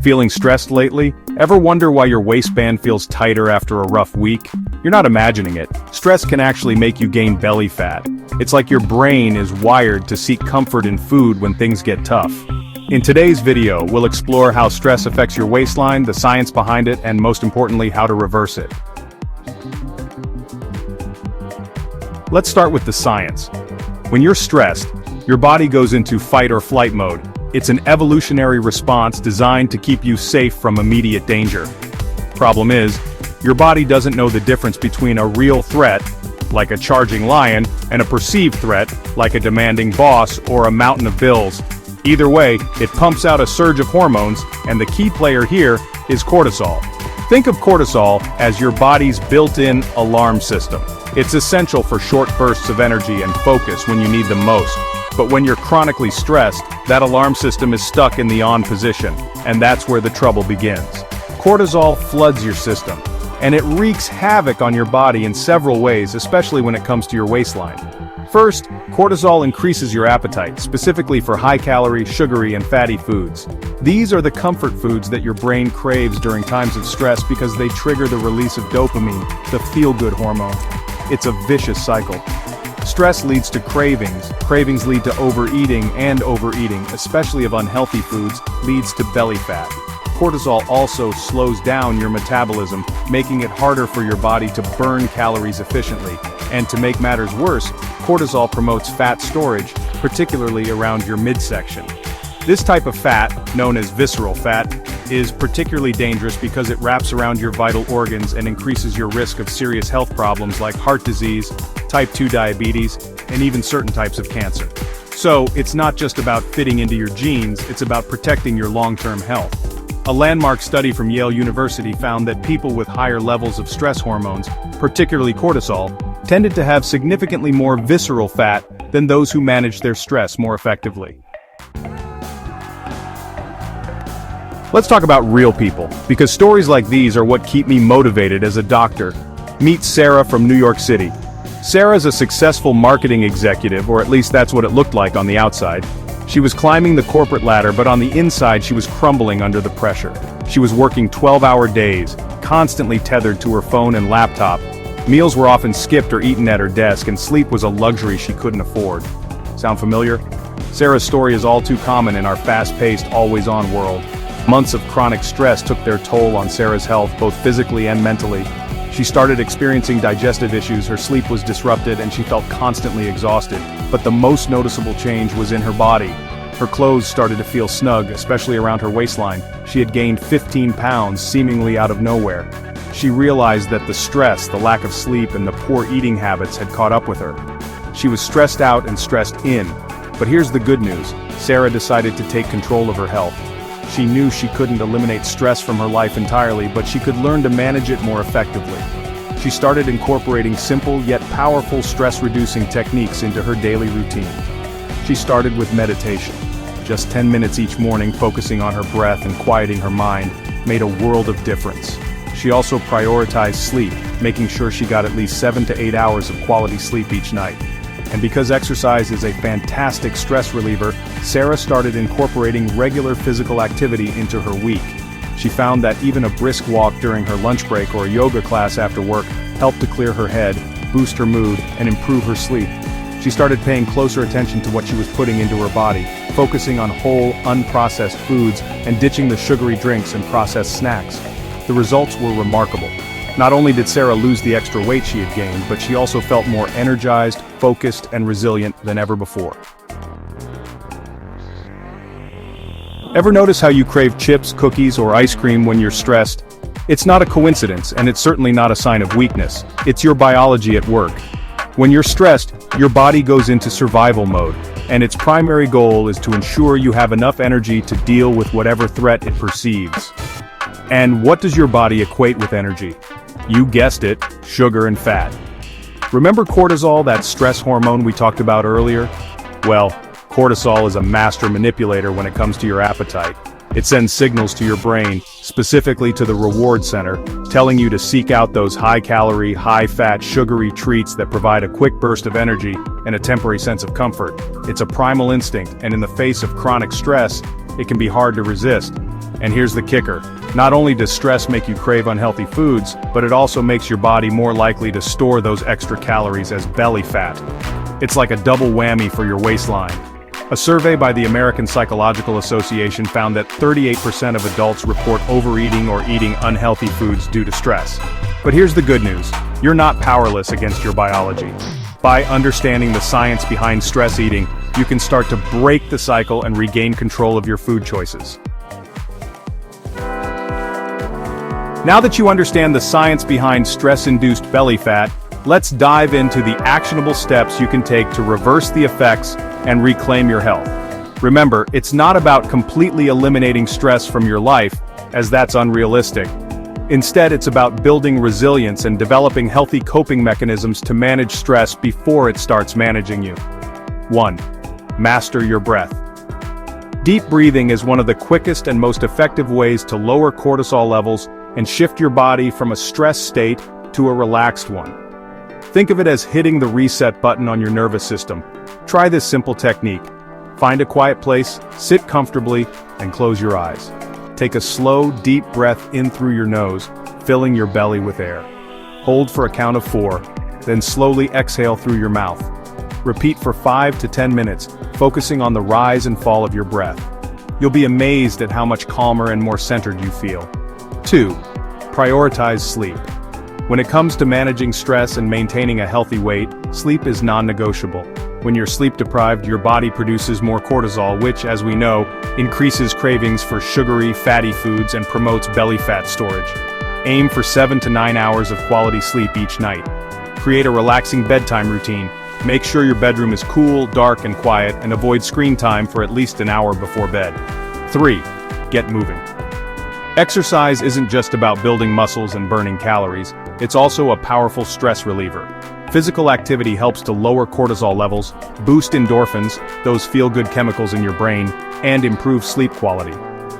Feeling stressed lately? Ever wonder why your waistband feels tighter after a rough week? You're not imagining it. Stress can actually make you gain belly fat. It's like your brain is wired to seek comfort in food when things get tough. In today's video, we'll explore how stress affects your waistline, the science behind it, and most importantly, how to reverse it. Let's start with the science. When you're stressed, your body goes into fight or flight mode. It's an evolutionary response designed to keep you safe from immediate danger. Problem is, your body doesn't know the difference between a real threat, like a charging lion, and a perceived threat, like a demanding boss or a mountain of bills. Either way, it pumps out a surge of hormones, and the key player here is cortisol. Think of cortisol as your body's built-in alarm system. It's essential for short bursts of energy and focus when you need them most. But when you're chronically stressed, that alarm system is stuck in the on position, and that's where the trouble begins. Cortisol floods your system, and it wreaks havoc on your body in several ways, especially when it comes to your waistline. First, cortisol increases your appetite, specifically for high-calorie, sugary, and fatty foods. These are the comfort foods that your brain craves during times of stress because they trigger the release of dopamine, the feel-good hormone. It's a vicious cycle. Stress leads to cravings. Cravings lead to overeating, and overeating, especially of unhealthy foods, leads to belly fat. Cortisol also slows down your metabolism, making it harder for your body to burn calories efficiently. And to make matters worse, cortisol promotes fat storage, particularly around your midsection. This type of fat, known as visceral fat, is particularly dangerous because it wraps around your vital organs and increases your risk of serious health problems like heart disease, type 2 diabetes, and even certain types of cancer. So, it's not just about fitting into your genes, it's about protecting your long-term health. A landmark study from Yale University found that people with higher levels of stress hormones, particularly cortisol, tended to have significantly more visceral fat than those who managed their stress more effectively. Let's talk about real people, because stories like these are what keep me motivated as a doctor. Meet Sarah from New York City. Sarah's a successful marketing executive, or at least that's what it looked like on the outside. She was climbing the corporate ladder, but on the inside she was crumbling under the pressure. She was working 12-hour days, constantly tethered to her phone and laptop. Meals were often skipped or eaten at her desk, and sleep was a luxury she couldn't afford. Sound familiar? Sarah's story is all too common in our fast-paced, always-on world. Months of chronic stress took their toll on Sarah's health, both physically and mentally. She started experiencing digestive issues, her sleep was disrupted, and she felt constantly exhausted. But the most noticeable change was in her body. Her clothes started to feel snug, especially around her waistline. She had gained 15 pounds, seemingly out of nowhere. She realized that the stress, the lack of sleep, and the poor eating habits had caught up with her. She was stressed out and stressed in. But here's the good news. Sarah decided to take control of her health. She knew she couldn't eliminate stress from her life entirely, but she could learn to manage it more effectively. She started incorporating simple yet powerful stress-reducing techniques into her daily routine. She started with meditation. Just 10 minutes each morning focusing on her breath and quieting her mind made a world of difference. She also prioritized sleep, making sure she got at least 7 to 8 hours of quality sleep each night. And because exercise is a fantastic stress reliever, Sarah started incorporating regular physical activity into her week. She found that even a brisk walk during her lunch break or a yoga class after work helped to clear her head, boost her mood, and improve her sleep. She started paying closer attention to what she was putting into her body, focusing on whole, unprocessed foods and ditching the sugary drinks and processed snacks. The results were remarkable. Not only did Sarah lose the extra weight she had gained, but she also felt more energized, focused, and resilient than ever before. Ever notice how you crave chips, cookies, or ice cream when you're stressed? It's not a coincidence, and it's certainly not a sign of weakness. It's your biology at work. When you're stressed, your body goes into survival mode, and its primary goal is to ensure you have enough energy to deal with whatever threat it perceives. And what does your body equate with energy? You guessed it, sugar and fat. Remember cortisol, that stress hormone we talked about earlier? Well, cortisol is a master manipulator when it comes to your appetite. It sends signals to your brain, specifically to the reward center, telling you to seek out those high-calorie, high-fat, sugary treats that provide a quick burst of energy and a temporary sense of comfort. It's a primal instinct, and in the face of chronic stress, it can be hard to resist. And here's the kicker. Not only does stress make you crave unhealthy foods, but it also makes your body more likely to store those extra calories as belly fat. It's like a double whammy for your waistline. A survey by the American Psychological Association found that 38% of adults report overeating or eating unhealthy foods due to stress. But here's the good news. You're not powerless against your biology. By understanding the science behind stress eating, you can start to break the cycle and regain control of your food choices. Now that you understand the science behind stress-induced belly fat, let's dive into the actionable steps you can take to reverse the effects and reclaim your health. Remember, it's not about completely eliminating stress from your life, as that's unrealistic. Instead, it's about building resilience and developing healthy coping mechanisms to manage stress before it starts managing you. 1. Master your breath. Deep breathing is one of the quickest and most effective ways to lower cortisol levels and shift your body from a stress state to a relaxed one. Think of it as hitting the reset button on your nervous system. Try this simple technique. Find a quiet place, sit comfortably, and close your eyes. Take a slow, deep breath in through your nose, filling your belly with air. Hold for a count of 4, then slowly exhale through your mouth. Repeat for 5 to 10 minutes, focusing on the rise and fall of your breath. You'll be amazed at how much calmer and more centered you feel. 2. Prioritize sleep. When it comes to managing stress and maintaining a healthy weight, sleep is non-negotiable. When you're sleep deprived, your body produces more cortisol, which, as we know, increases cravings for sugary, fatty foods and promotes belly fat storage. Aim for 7 to 9 hours of quality sleep each night. Create a relaxing bedtime routine. Make sure your bedroom is cool, dark, and quiet, and avoid screen time for at least an hour before bed. 3. Get moving. Exercise isn't just about building muscles and burning calories, it's also a powerful stress reliever. Physical activity helps to lower cortisol levels, boost endorphins, those feel-good chemicals in your brain, and improve sleep quality.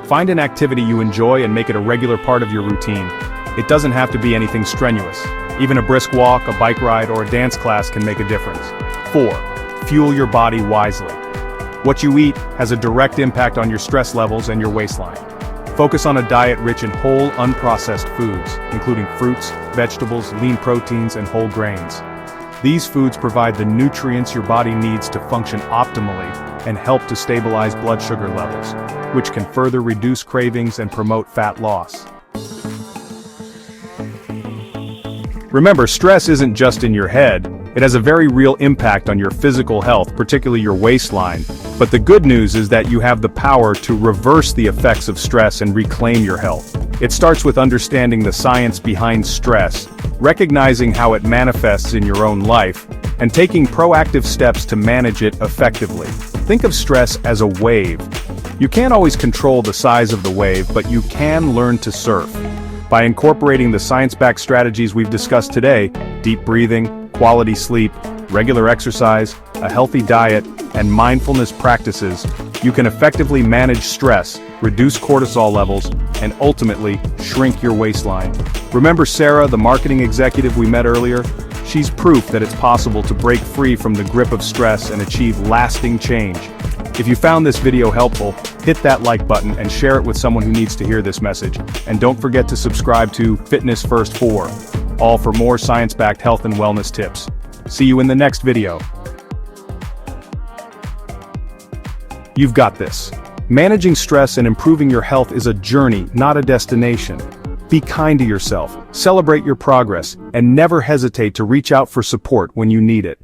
Find an activity you enjoy and make it a regular part of your routine. It doesn't have to be anything strenuous. Even a brisk walk, a bike ride, or a dance class can make a difference. 4. Fuel your body wisely. What you eat has a direct impact on your stress levels and your waistline. Focus on a diet rich in whole, unprocessed foods, including fruits, vegetables, lean proteins, and whole grains. These foods provide the nutrients your body needs to function optimally and help to stabilize blood sugar levels, which can further reduce cravings and promote fat loss. Remember, stress isn't just in your head. It has a very real impact on your physical health, particularly your waistline. But the good news is that you have the power to reverse the effects of stress and reclaim your health. It starts with understanding the science behind stress, recognizing how it manifests in your own life, and taking proactive steps to manage it effectively. Think of stress as a wave. You can't always control the size of the wave, but you can learn to surf. By incorporating the science-backed strategies we've discussed today, deep breathing, quality sleep, regular exercise, a healthy diet, and mindfulness practices, you can effectively manage stress, reduce cortisol levels, and ultimately shrink your waistline. Remember Sarah, the marketing executive we met earlier? She's proof that it's possible to break free from the grip of stress and achieve lasting change. If you found this video helpful, hit that like button and share it with someone who needs to hear this message. And don't forget to subscribe to Fitness First 4, all for more science-backed health and wellness tips. See you in the next video. You've got this. Managing stress and improving your health is a journey, not a destination. Be kind to yourself, celebrate your progress, and never hesitate to reach out for support when you need it.